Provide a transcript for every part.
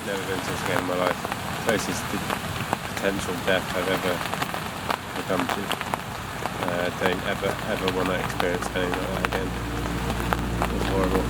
Never been to this again in my life. Closest to potential death I've ever come to. Don't ever want to experience anything like that again. It was horrible.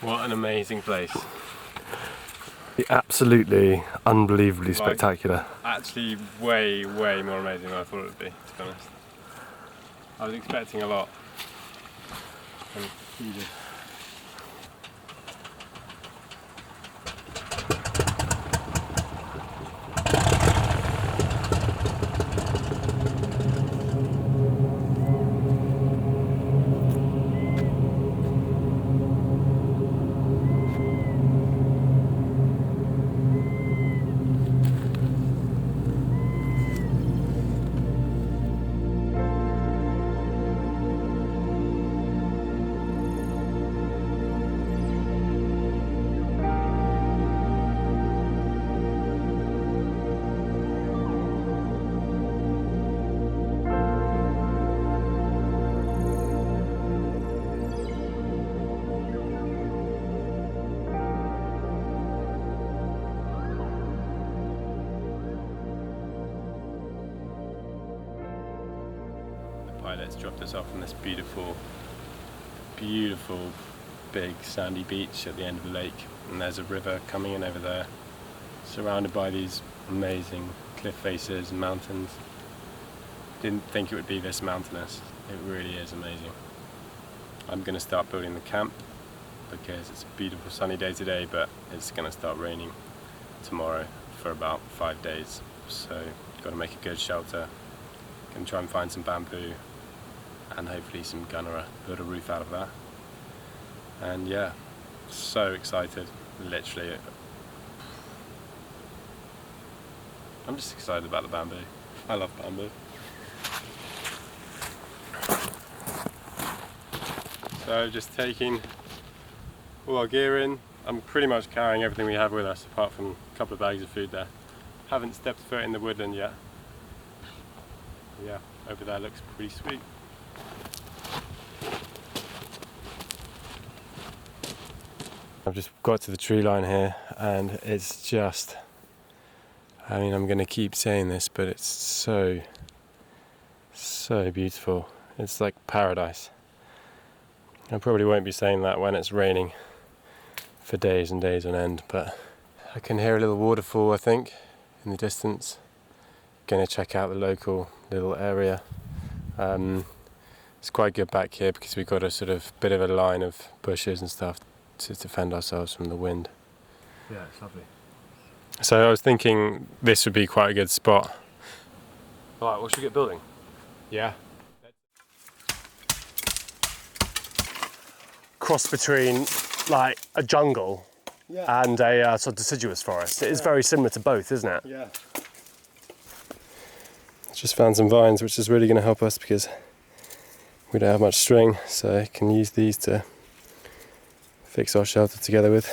What an amazing place. Absolutely unbelievably spectacular. Actually way more amazing than I thought it would be, to be honest. I was expecting a lot. And you did. Pilots dropped us off on this beautiful big sandy beach at the end of the lake, and there's a river coming in over there, surrounded by these amazing cliff faces and mountains. Didn't think it would be this mountainous. It really is amazing. I'm going to start building the camp because it's a beautiful sunny day today, but it's going to start raining tomorrow for about 5 days, so got to make a good shelter. Going to try and find some bamboo and hopefully some gunnera, build a roof out of that. And yeah, so excited, literally. I'm just excited about the bamboo. I love bamboo. So just taking all our gear in. I'm pretty much carrying everything we have with us apart from a couple of bags of food there. Haven't stepped foot in the woodland yet. Yeah, over there looks pretty sweet. I've just got to the tree line here and it's just, I mean, I'm going to keep saying this, but it's so beautiful. It's like paradise. I probably won't be saying that when it's raining for days and days on end, but I can hear a little waterfall, I think, in the distance. Going to check out the local little area. It's quite good back here because we've got a sort of bit of a line of bushes and stuff to defend ourselves from the wind. Yeah, it's lovely. So I was thinking this would be quite a good spot. Alright, well, should we get building? Yeah. Cross between like a jungle Yeah. and a sort of deciduous forest. It is very similar to both, isn't it? Yeah. Just found some vines, which is really going to help us because we don't have much string, so I can use these to fix our shelter together with.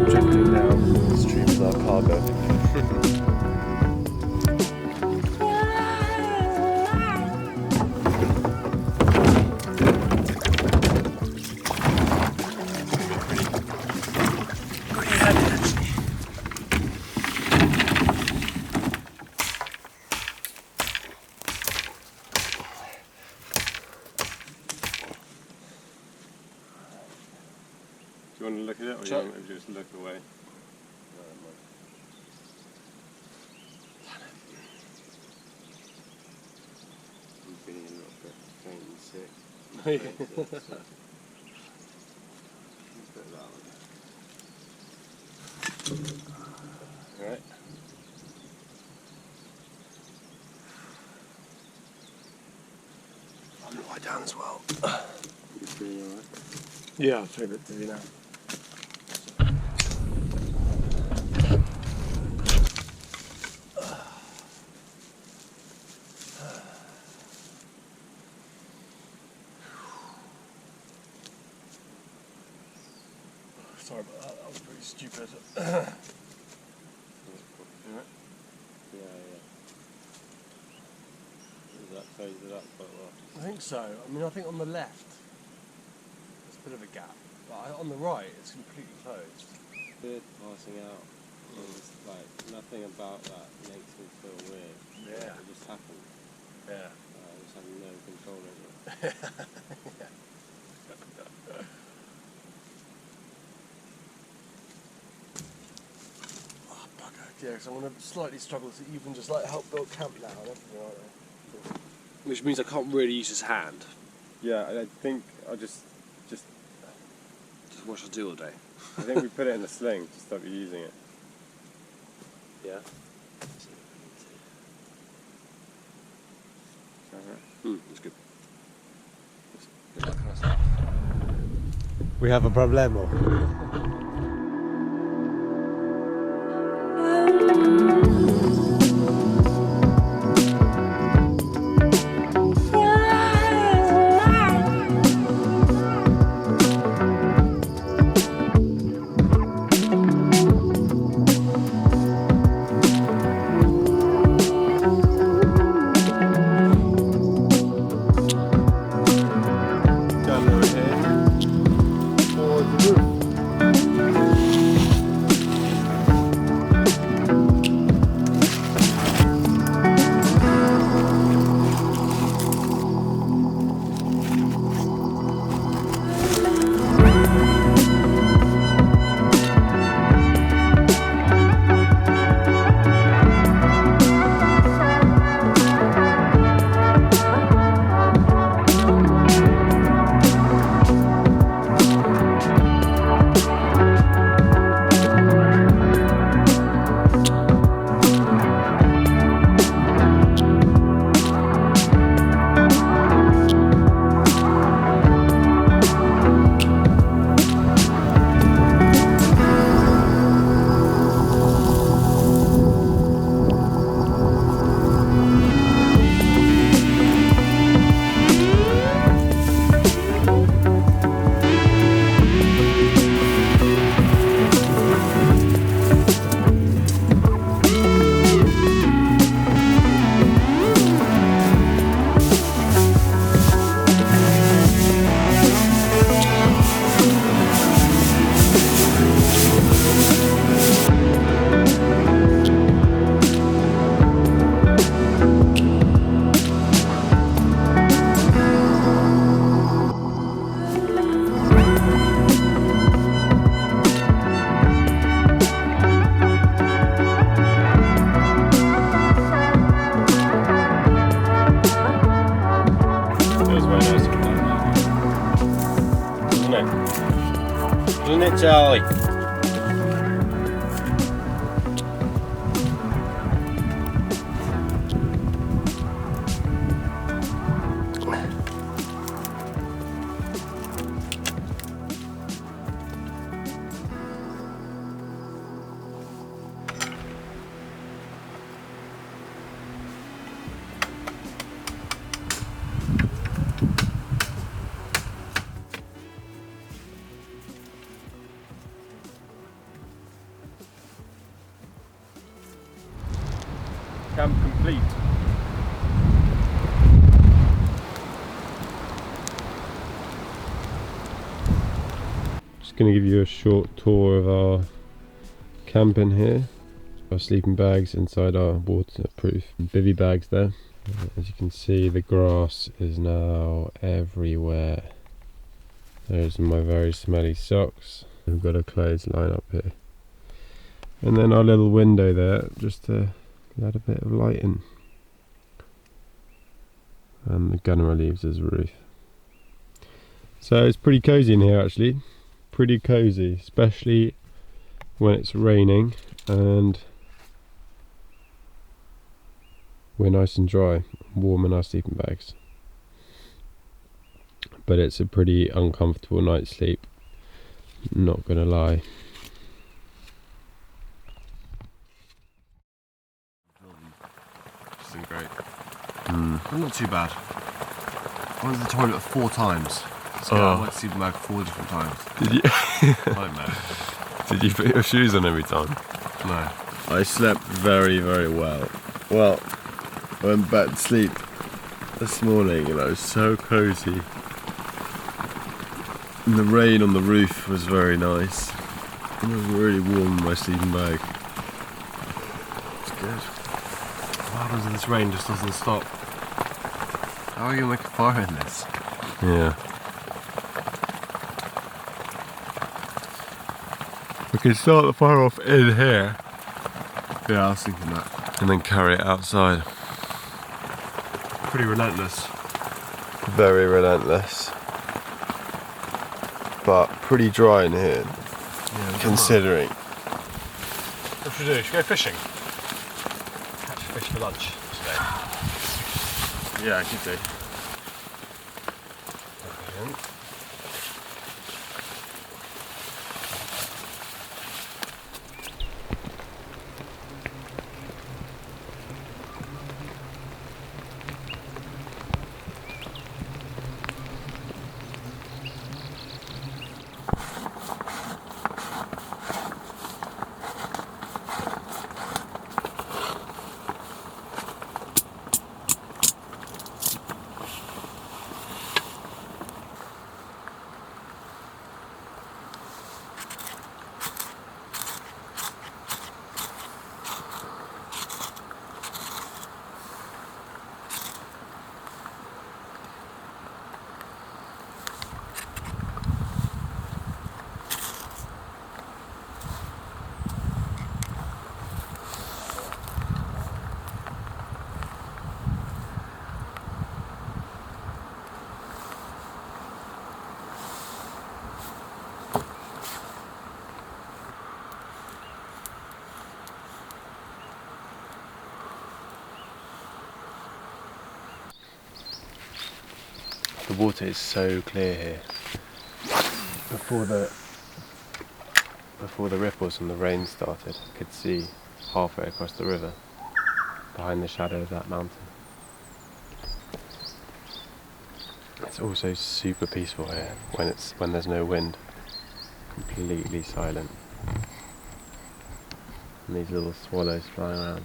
Drifting down the stream with our cargo. Do you want to look at it, or Sure. you want to just look away? I'm feeling a little bit faint and sick. Put that on. Alright. I'm gonna lie down as well. You feeling alright? Yeah, I'll feel a bit dizzy now. Sorry about that, that was pretty stupid. Yeah. Does that phase it up quite well? I think so. I mean, I think on the left, there's a bit of a gap, but on the right, it's completely closed. Bird passing out. It's like nothing about that makes me feel weird. Yeah. It just happened. Yeah. I just have no control over it. Oh, bugger. Yeah, because I'm going to slightly struggle to even just like help build camp now and everything like that. Which means I can't really use his hand. Yeah, I think I'll just What should I do all day? I think we put it in the sling to stop you using it. Yeah. That's good. We have a problemo. Gunner here. Forward the roof. time. Isn't it, Charlie? Camp complete. Just going to give you a short tour of our camp in here. Our sleeping bags inside our waterproof bivy bags there. As you can see, the grass is now everywhere. There's my very smelly socks. We've got a clothesline up here. And then our little window there, just to let a bit of light in. And the gunnera leaves as a roof. So it's pretty cozy in here actually. Pretty cozy, especially when it's raining and we're nice and dry, warm in our sleeping bags. But it's a pretty uncomfortable night's sleep, not gonna lie. This is great. Not too bad. I went to the toilet 4 times. So I went to sleep in the bag 4 different times. Did you? Like mad. Did you put your shoes on every time? No. I slept very, very well. Well, I went back to sleep this morning and I was so cozy. And the rain on the roof was very nice. And it was really warm in my sleeping bag. It's good. What happens if this rain just doesn't stop? How are you going to make a fire in this? Yeah. We can start the fire off in here Yeah, I was thinking that. and then carry it outside. Pretty relentless. Very relentless. But pretty dry in here, Yeah, considering. What should we do? Should we go fishing? Catch a fish for lunch today. Yeah, I could do. The water is so clear here. Before the ripples and the rain started, I could see halfway across the river, behind the shadow of that mountain. It's also super peaceful here when there's no wind. Completely silent. And these little swallows flying around.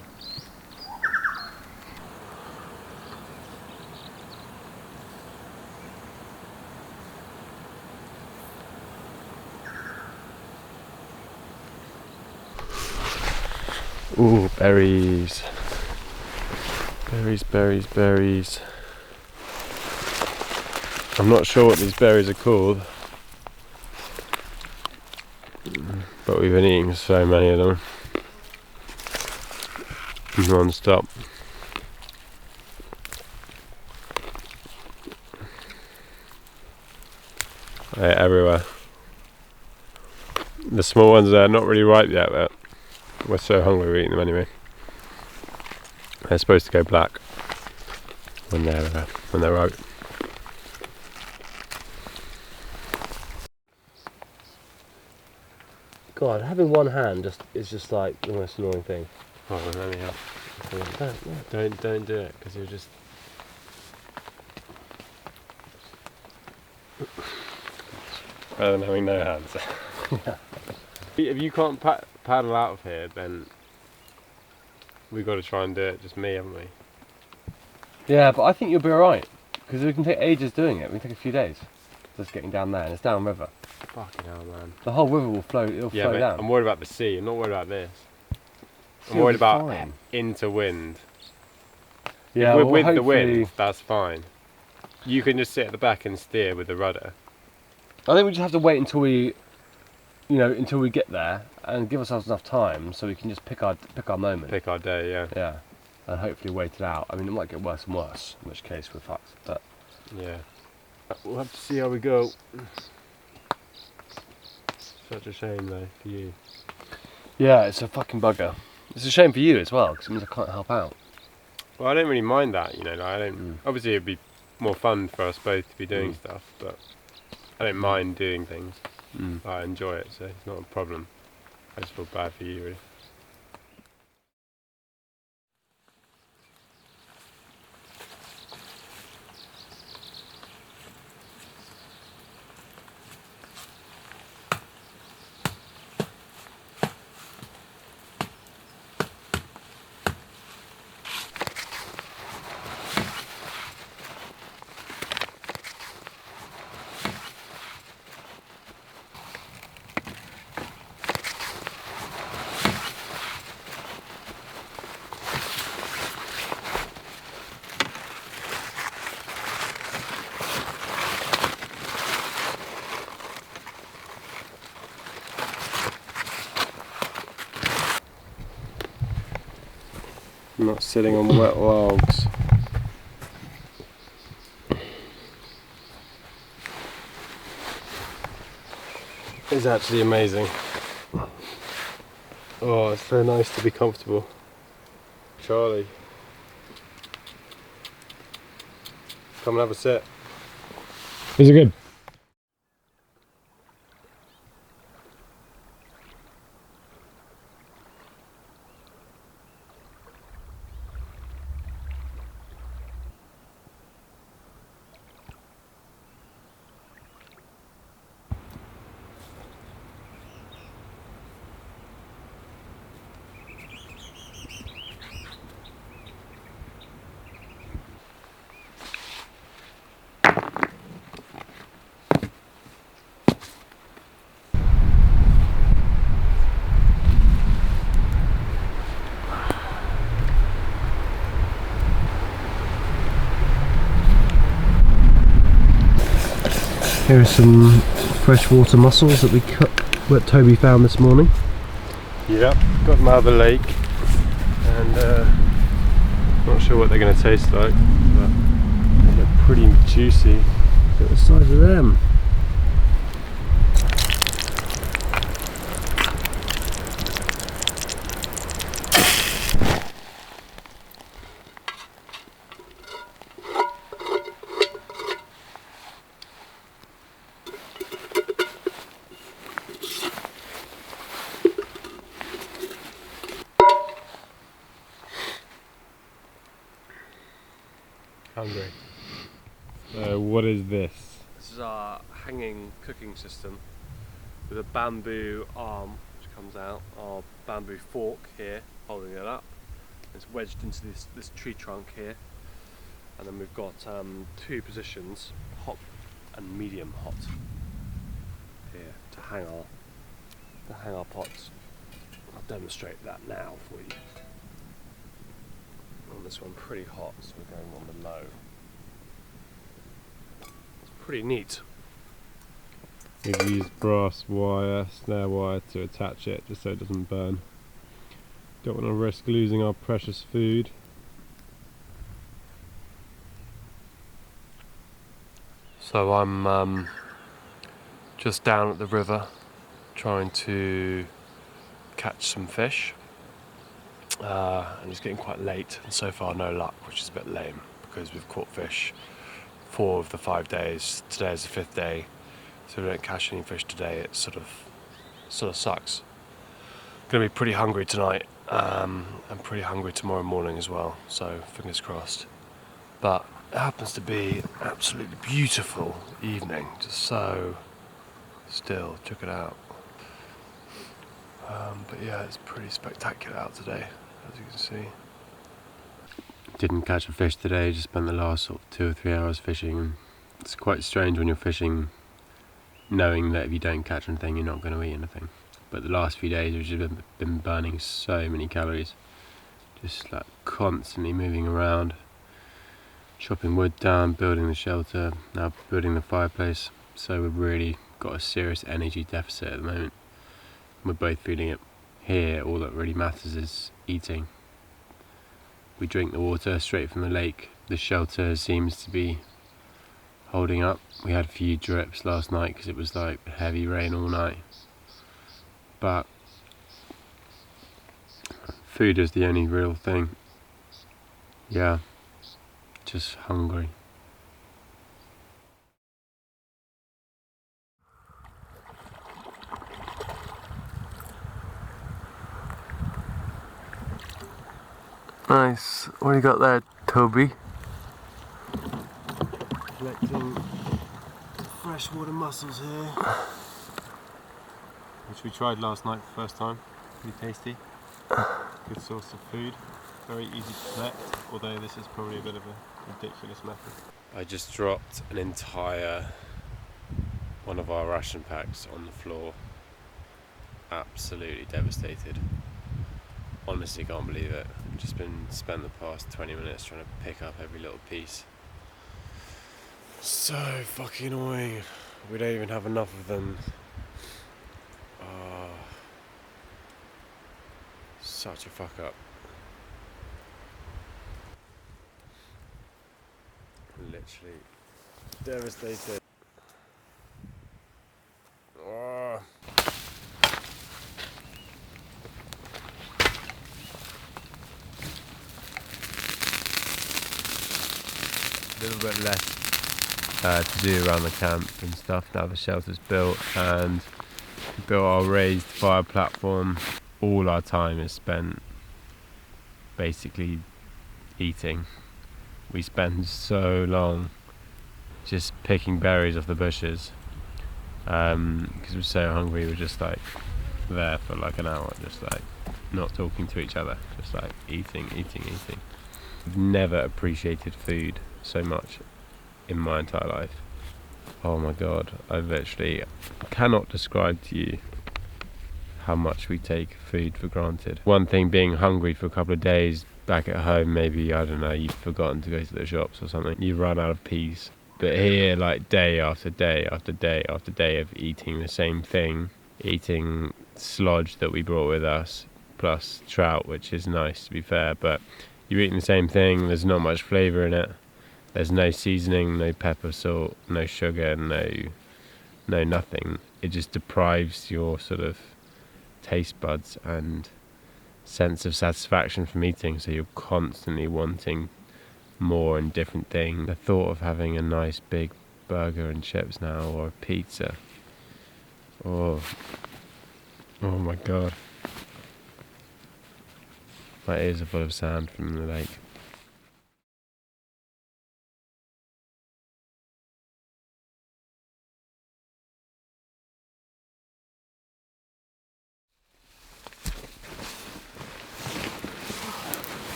Ooh, berries. Berries, berries, berries. I'm not sure what these berries are called, but we've been eating so many of them non-stop. They're everywhere. The small ones are not really ripe yet, but we're so hungry we're eating them anyway. They're supposed to go black when they're ripe. God, having one hand is just like the most annoying thing. Oh, let me help. Don't do it, because you're just... Better than having no hands. If you can't paddle out of here, then we've got to try and do it, just me, haven't we? Yeah, but I think you'll be alright, because we can take ages doing it. We can take a few days just getting down there, and it's downriver. Fucking hell, man. The whole river will flow, it'll Yeah, flow but down. I'm worried about the sea, I'm not worried about this. I'm Sea will worried be about fine. into wind. Yeah, If we're well, with the hopefully- wind, that's fine. You can just sit at the back and steer with the rudder. I think we just have to wait until we get there and give ourselves enough time so we can just pick our moment. Pick our day, yeah. Yeah, and hopefully wait it out. I mean, it might get worse and worse, in which case we're fucked. But Yeah. We'll have to see how we go. Such a shame though, for you. yeah, it's a fucking bugger. It's a shame for you as well, because it means I can't help out. Well, I don't really mind that, you know. Like, I don't. Obviously, it'd be more fun for us both to be doing stuff, but I don't mind doing things. I enjoy it, so it's not a problem. I just feel bad for you, really. I'm not sitting on wet logs. It's actually amazing. Oh, it's so nice to be comfortable. Charlie, come and have a sit. Is it good? Here are some freshwater mussels that Toby found this morning. Yep, got them out of the lake, and not sure what they're going to taste like, but they look pretty juicy. Look at the size of them. Hungry. What is this? This is our hanging cooking system with a bamboo arm which comes out, our bamboo fork here holding it up. It's wedged into this tree trunk here, and then we've got two positions, hot and medium hot, here to hang our pots. I'll demonstrate that now for you. On this one pretty hot, so we're going on the low. It's pretty neat. We've used brass wire, snare wire to attach it just so it doesn't burn. Don't want to risk losing our precious food. So I'm just down at the river trying to catch some fish. And it's getting quite late, and so far no luck, which is a bit lame because we've caught fish 4 of the 5 days. Today is the 5th day, so if we don't catch any fish today, it sort of sucks. Gonna be pretty hungry tonight, and pretty hungry tomorrow morning as well, so fingers crossed. But it happens to be an absolutely beautiful evening, just so still. Check it out. But yeah, it's pretty spectacular out today, as you can see. Didn't catch a fish today, just spent the last sort of 2 or 3 hours fishing. It's quite strange when you're fishing knowing that if you don't catch anything you're not going to eat anything. But the last few days we've just been burning so many calories, just like constantly moving around, chopping wood down, building the shelter, now building the fireplace. So we've really got a serious energy deficit at the moment. We're both feeling it. Here all that really matters is eating. We drink the water straight from the lake. The shelter seems to be holding up. We had a few drips last night because it was like heavy rain all night. But food is the only real thing. Yeah, just hungry. Nice. What do you got there, Toby? Collecting freshwater mussels here. Which we tried last night for the first time. Pretty tasty. Good source of food. Very easy to collect, although this is probably a bit of a ridiculous method. I just dropped an entire one of our ration packs on the floor. Absolutely devastated. Honestly can't believe it. Just spent the past 20 minutes trying to pick up every little piece. So fucking annoying. We don't even have enough of them. Such a fuck up. Literally devastated. Oh. A little bit less to do around the camp and stuff now the shelter's built, and we built our raised fire platform. All our time is spent basically eating. We spend so long just picking berries off the bushes because we're so hungry. We're just like there for like an hour, just like not talking to each other, just like eating. I've never appreciated food so much in my entire life. Oh my god, I literally cannot describe to you how much we take food for granted. One thing being hungry for a couple of days back at home, maybe, I don't know, you've forgotten to go to the shops or something, you run out of peas. But here, like day after day after day after day of eating the same thing, eating sludge that we brought with us, plus trout, which is nice to be fair, but you're eating the same thing, there's not much flavour in it. There's no seasoning, no pepper, salt, no sugar, no nothing. It just deprives your sort of taste buds and sense of satisfaction from eating, so you're constantly wanting more and different things. The thought of having a nice big burger and chips now, or a pizza, oh my god, my ears are full of sand from the lake.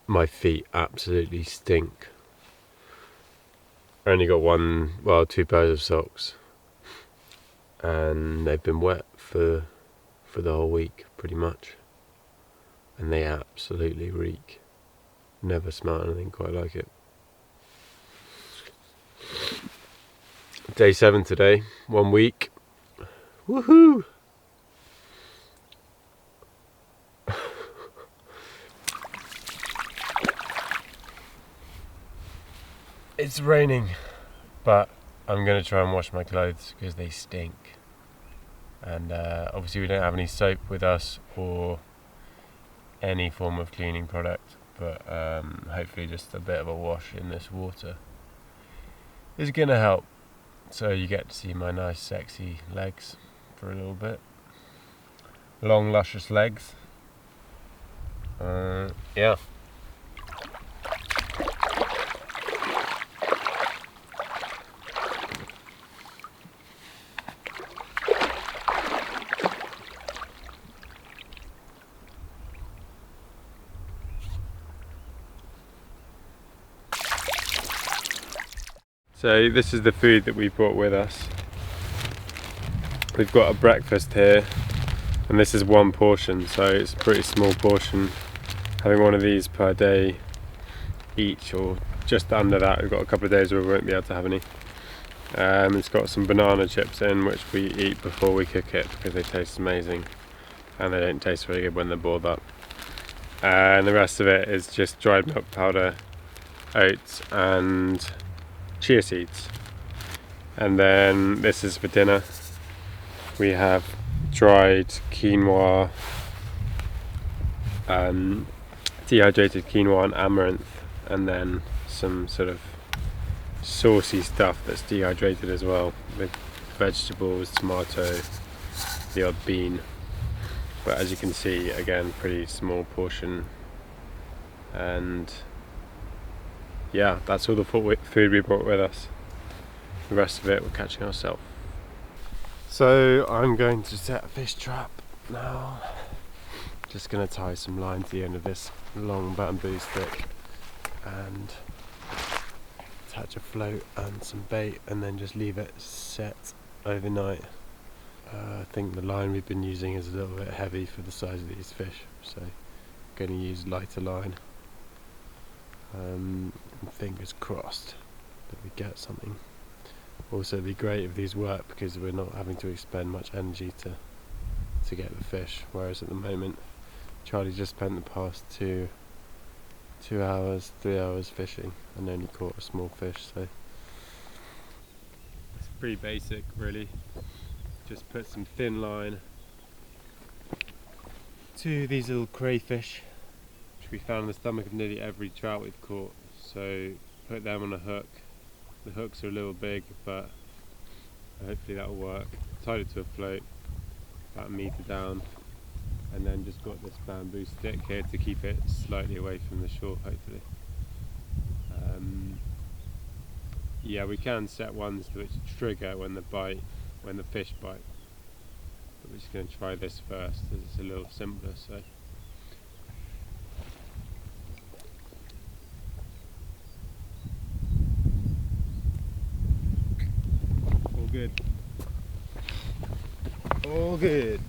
My feet absolutely stink. I only got 2 pairs of socks, and they've been wet for the whole week pretty much, and they absolutely reek. Never smelled anything quite like it. Day 7 today, 1 week. Woohoo! It's raining, but I'm going to try and wash my clothes because they stink. And obviously we don't have any soap with us or any form of cleaning product, but hopefully just a bit of a wash in this water is going to help. So you get to see my nice sexy legs for a little bit. Long luscious legs. Yeah. So this is the food that we brought with us. We've got a breakfast here, and this is one portion, so it's a pretty small portion. Having one of these per day each, or just under that. We've got a couple of days where we won't be able to have any. It's got some banana chips in, which we eat before we cook it because they taste amazing, and they don't taste very good when they're boiled up. And the rest of it is just dried milk powder, oats and chia seeds. And then this is for dinner. We have dried quinoa, dehydrated quinoa and amaranth, and then some sort of saucy stuff that's dehydrated as well, with vegetables, tomato, the odd bean. But as you can see, again, pretty small portion. And yeah, that's all the food we brought with us. The rest of it we're catching ourselves. So I'm going to set a fish trap now. Just going to tie some line to the end of this long bamboo stick and attach a float and some bait, and then just leave it set overnight. I think the line we've been using is a little bit heavy for the size of these fish, so I'm going to use lighter line. Fingers crossed that we get something. Also, it'd be great if these work because we're not having to expend much energy to get the fish, whereas at the moment Charlie just spent the past 3 hours fishing and only caught a small fish. So it's pretty basic really. Just put some thin line to these little crayfish, which we found in the stomach of nearly every trout we've caught. So put them on a hook. The hooks are a little big, but hopefully that'll work. Tied it to a float about a metre down, and then just got this bamboo stick here to keep it slightly away from the shore, hopefully. Yeah, we can set ones which trigger when the fish bite, but we're just going to try this first as it's a little simpler. So all good. All good.